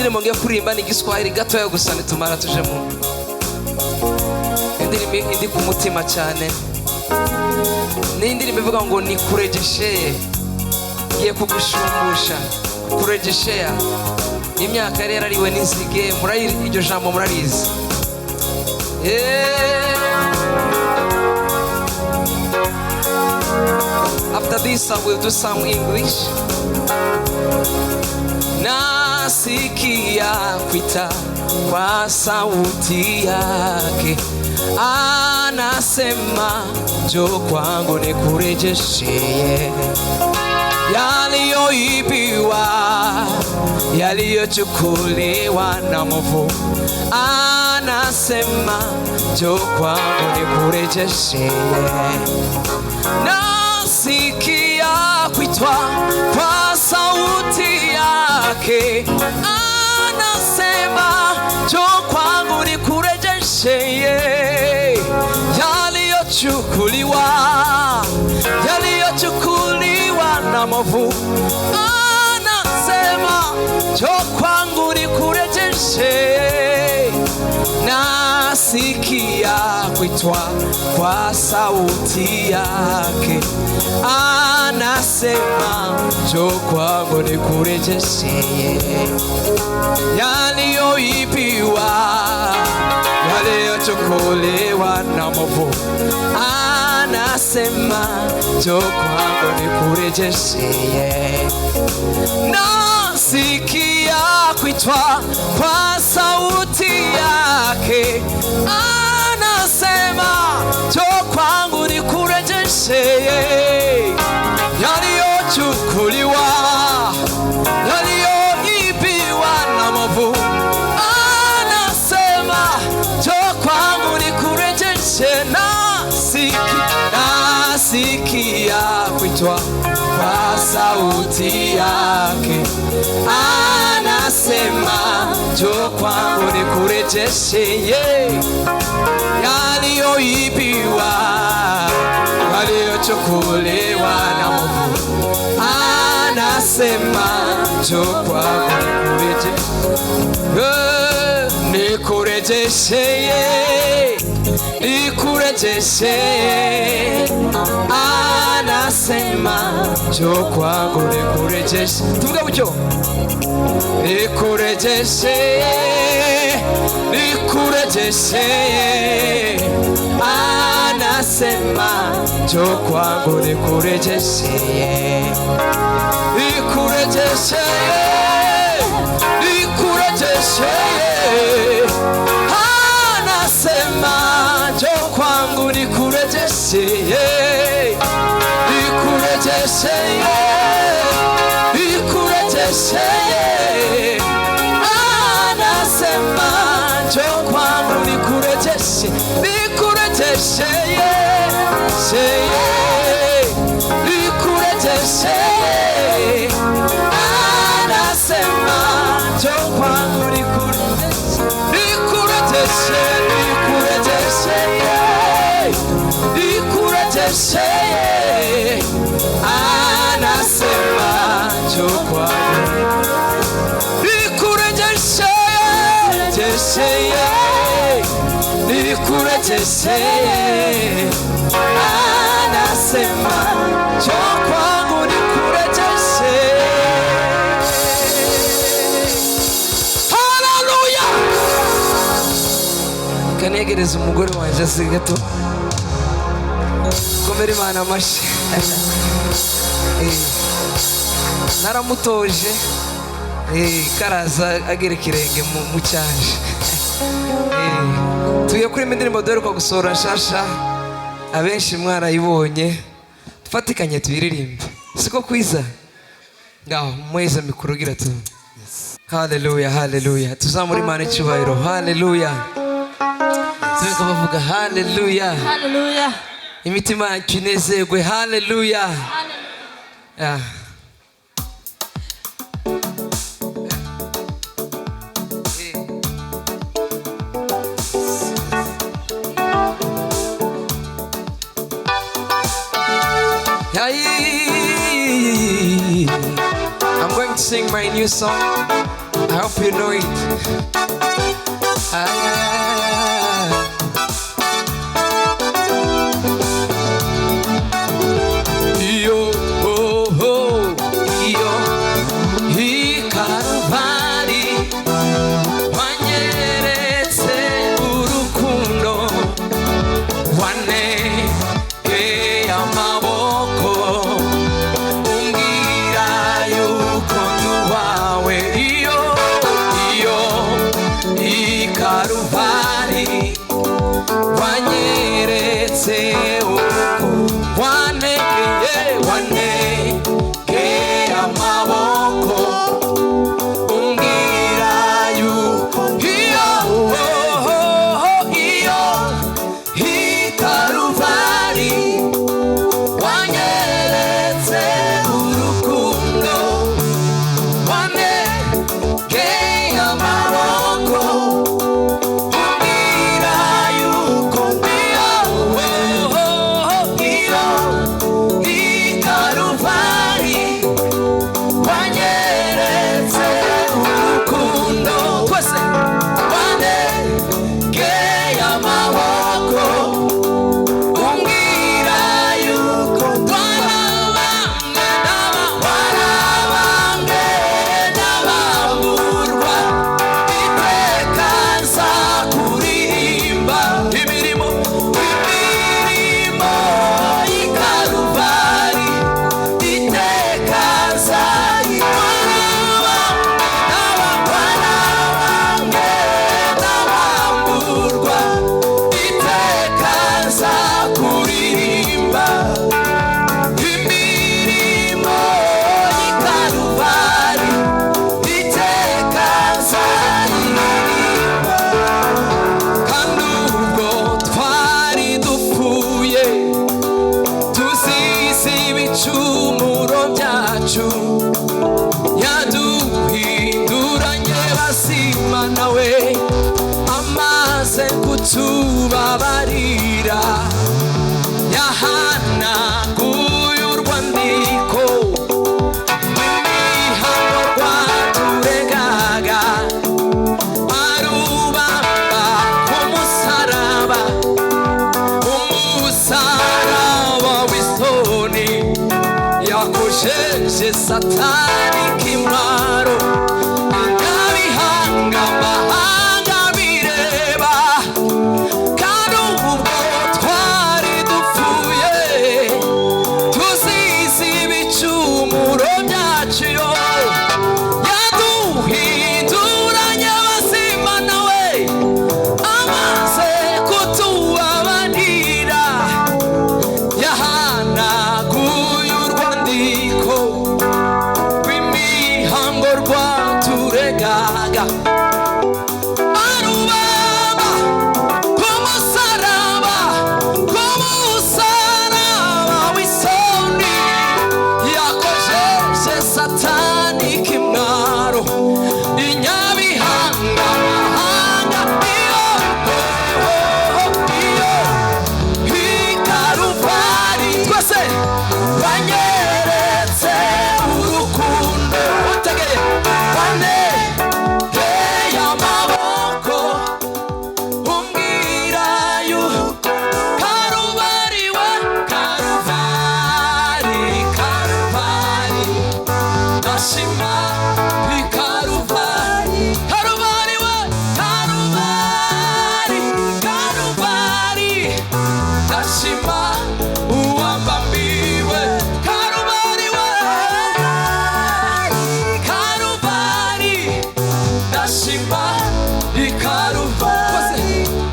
indirimbo ngiye kuririmba ni igiswahili gatoya gusa nitumara tuje mu indirimbo indi ku mutima cyane. Ni indirimbo ivuga ngo nikurejeshe, ngiye kugushumbusha, kurejesha imyaka yari yarariwe n'inzige. Iryo jambo murarizi. After this I will do some English. Nasikia kuita kwa sauti yake, anasema njoo kwangu nikurejeshe yaliyoibiwa, yaliyochukuliwa na mwovu. Anasema njoo kwangu nikurejeshe. Nasikia kuitwa kwa sauti yake, anasema njoo kwangu nikurejeshe yaliyochukuliwa na mwovu. Anasema njoo kwangu nikurejeshe. Nasikia kuitwa kwa sauti yake, anasema njoo kwangu nikurejeshe yaliyoibiwa, yaliyochukuliwa na mwovu. Anasema njoo kwangu nikurejeshe. Nasikia kuitwa kwa sauti yake, anasema njoo kwangu nikurejeshe yaliyochukuliwa, yaliyoibiwa na mwovu. Anasema njoo kwangu nikurejeshe. Nasikia kuitwa kwa sauti yake, anasema njoo kwangu nikurejeshe yaliyoibiwa, yaliyochukuliwa na mwovu. Anasema njoo kwangu nikurejeshe, nikurejeshe. Anasema njoo kwangu nikurejeshe. Tuvuge bucyo. Nikurejeshe, nikurejeshe. Anasema njoo kwangu nikurejeshe, nikurejeshe, nikurejeshe. Anasema njoo kwangu nikurejeshe, nikurejeshe, nikurejeshe. Anasema njoo kwangu nikurejeshe, nikurejeshe, nikurejeshe. Anasema njoo kwangu nikurejeshe, nikurejeshe, nikurejeshe, nikurejeshe. Anasema njoo kwangu nikurejeshe, nikurejeshe. Anasema njoo kwangu nikurejeshe. Hallelujah. Kanegereza umugore wanje asigato komera Imana amashi. Naramutoje karaza agera ikirenge mu cyanje. Tuye kuri indirimbo duheruka gusohora nshasha, abenshi mwarayibonye. Tufatikanye tuyiririmbe, siko kwiza ngaho mweza mikuru gira tu. Hallelujah, hallelujah. Tuzamura Imana icyubahiro. Hallelujah. Tuko bavuga hallelujah, hallelujah. Imitima yacu inezerwe. Hallelujah, hallelujah. I'm going to sing my new song. hope you know it. Tubabarira Yahana kuyurwandiko Imihango rwaturegaga Arubamba umusaraba w'isoni Yakojeje Satani kimwaro Ingabihanga mahanga bireba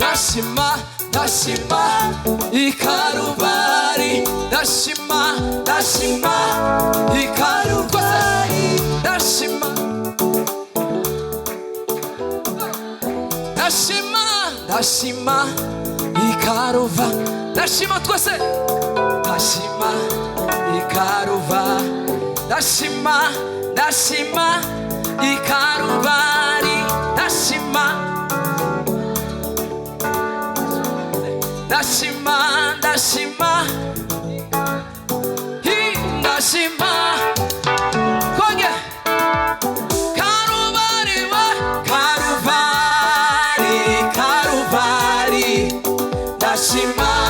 Dashima ikarubari Dashima ikarubari Dashima ikaruva Dashima twese Dashima ikaruva Dashima ikarubari Dashima Dashima Koge Karubari wa ndashima